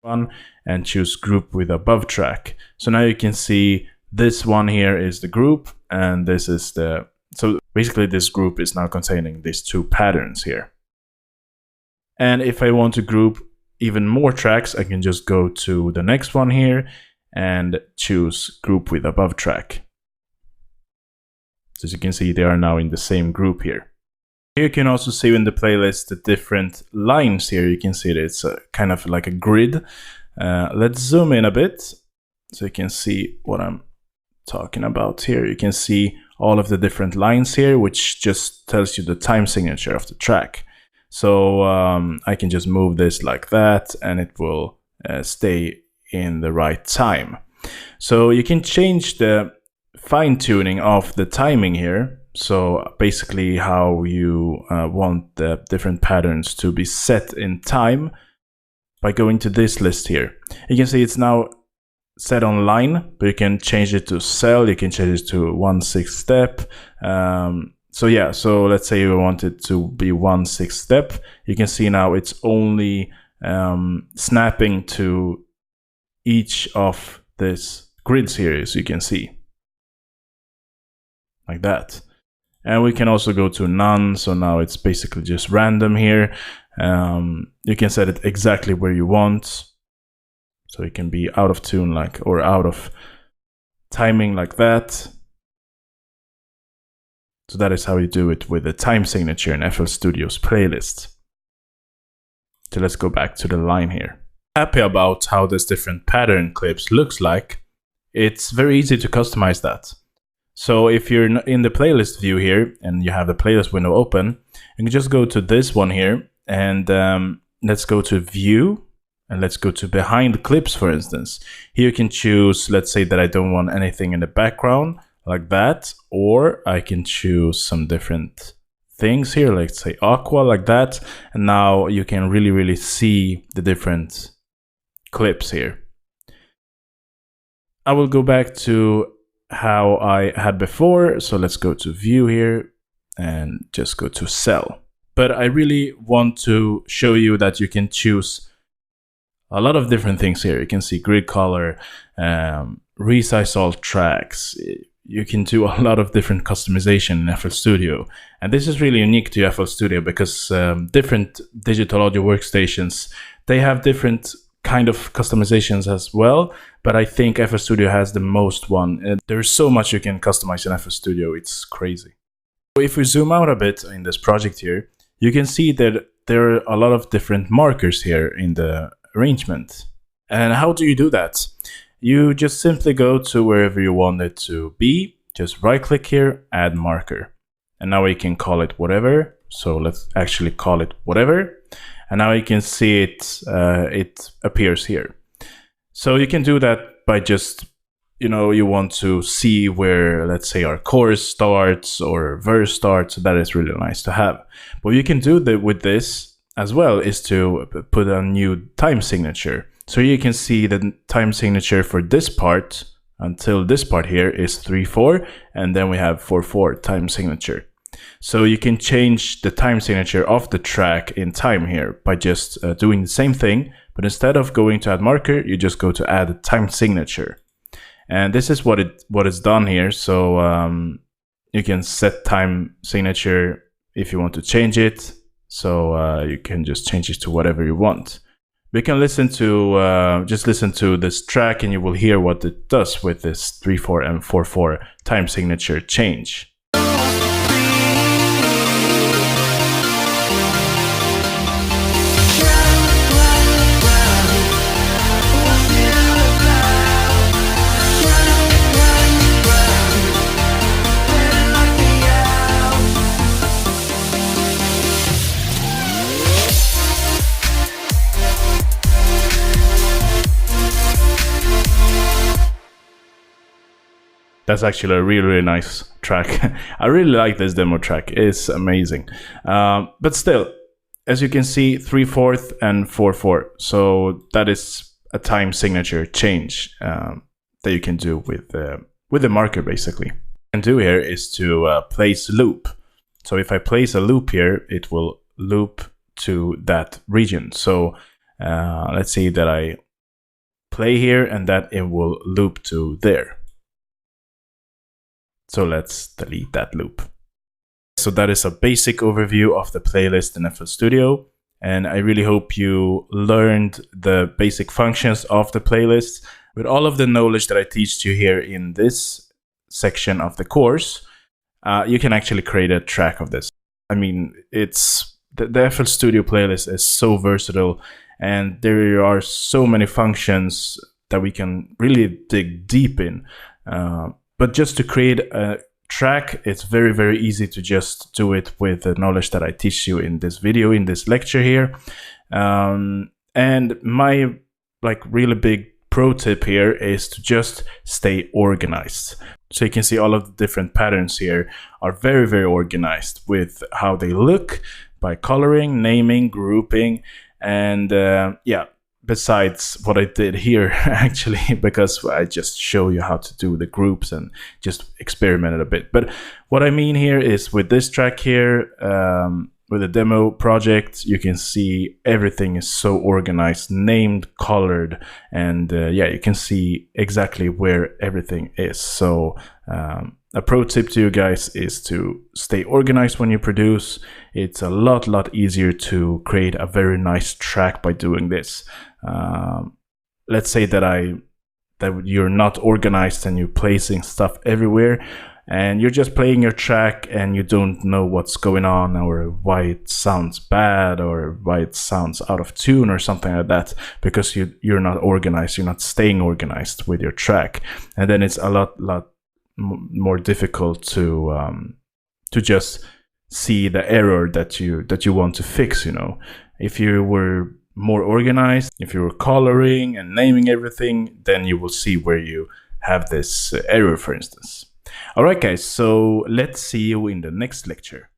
one and choose group with above track. So now you can see this one here is the group, and this is the, so basically this group is now containing these two patterns here. And if I want to group even more tracks, I can just go to the next one here and choose group with above track. So as you can see, they are now in the same group here. Here you can also see in the playlist the different lines here. You can see that it's kind of like a grid. Let's zoom in a bit so you can see what I'm talking about here. You can see all of the different lines here, which just tells you the time signature of the track. So I can just move this like that and it will stay in the right time. So you can change the fine-tuning of the timing here. So basically how you want the different patterns to be set in time by going to this list here. You can see it's now set on line, but you can change it to cell, you can change it to 1/6 step. So yeah, so let's say you want it to be 1/6 step. You can see now it's only snapping to each of this grids here, as you can see. Like that. And we can also go to none, so now it's basically just random here. You can set it exactly where you want. So it can be out of tune like, or out of timing like that. So that is how you do it with the time signature in FL Studio's playlist. So let's go back to the line here. Happy about how this different pattern clips looks like. It's very easy to customize that. So if you're in the playlist view here and you have the playlist window open, you can just go to this one here and let's go to view and let's go to behind clips, for instance. Here you can choose, let's say that I don't want anything in the background like that, or I can choose some different things here, let's say aqua like that. And now you can really see the different clips here. I will go back to how I had before. So let's go to view here and just go to cell. But I really want to show you that you can choose a lot of different things here. You can see grid color, resize all tracks. You can do a lot of different customization in FL Studio. And this is really unique to FL Studio because different digital audio workstations, they have different kind of customizations as well, but I think FL Studio has the most one. There's so much you can customize in FL Studio, it's crazy. If we zoom out a bit in this project here, you can see that there are a lot of different markers here in the arrangement. And how do you do that? You just simply go to wherever you want it to be, just right click here, add marker. And now we can call it whatever. So let's actually call it whatever. And now you can see it, it appears here. So you can do that by just, you want to see where, let's say, our chorus starts or verse starts. So that is really nice to have. But you can do that with this as well is to put a new time signature. So you can see the time signature for this part until this part here is 3/4, and then we have 4/4 time signature. So you can change the time signature of the track in time here by just doing the same thing, but instead of going to add marker, you just go to add time signature. And this is what is done here. So you can set time signature if you want to change it. So you can just change it to whatever you want. We can listen to, just listen to this track and you will hear what it does with this 3/4 and 4/4 time signature change. That's actually a really nice track. I really like this demo track. It's amazing. But still, as you can see, 3/4 and 4/4. So that is a time signature change that you can do with the marker, basically. What you can do here is to place loop. So if I place a loop here, it will loop to that region. So let's say that I play here and that it will loop to there. So let's delete that loop. So that is a basic overview of the playlist in FL Studio. And I really hope you learned the basic functions of the playlist. With all of the knowledge that I teach you here in this section of the course, you can actually create a track of this. I mean, it's the FL Studio playlist is so versatile, and there are so many functions that we can really dig deep in. But just to create a track, it's very, very easy to just do it with the knowledge that I teach you in this video, in this lecture here. And my really big pro tip here is to just stay organized. So you can see all of the different patterns here are very, very organized with how they look by coloring, naming, grouping, and yeah, besides what I did here actually, because I just show you how to do the groups and just experimented a bit. But what I mean here is with this track here, with the demo project, you can see everything is so organized, named, colored, and yeah, you can see exactly where everything is. So a pro tip to you guys is to stay organized when you produce. It's a lot easier to create a very nice track by doing this. Let's say that you're not organized and you're placing stuff everywhere, and you're just playing your track and you don't know what's going on, or why it sounds bad, or why it sounds out of tune or something like that, because you're not organized, you're not staying organized with your track. And then it's a lot more difficult to just see the error that you want to fix. If you were more organized, if you were coloring and naming everything, then you will see where you have this error, for instance. All right, guys, so let's see you in the next lecture.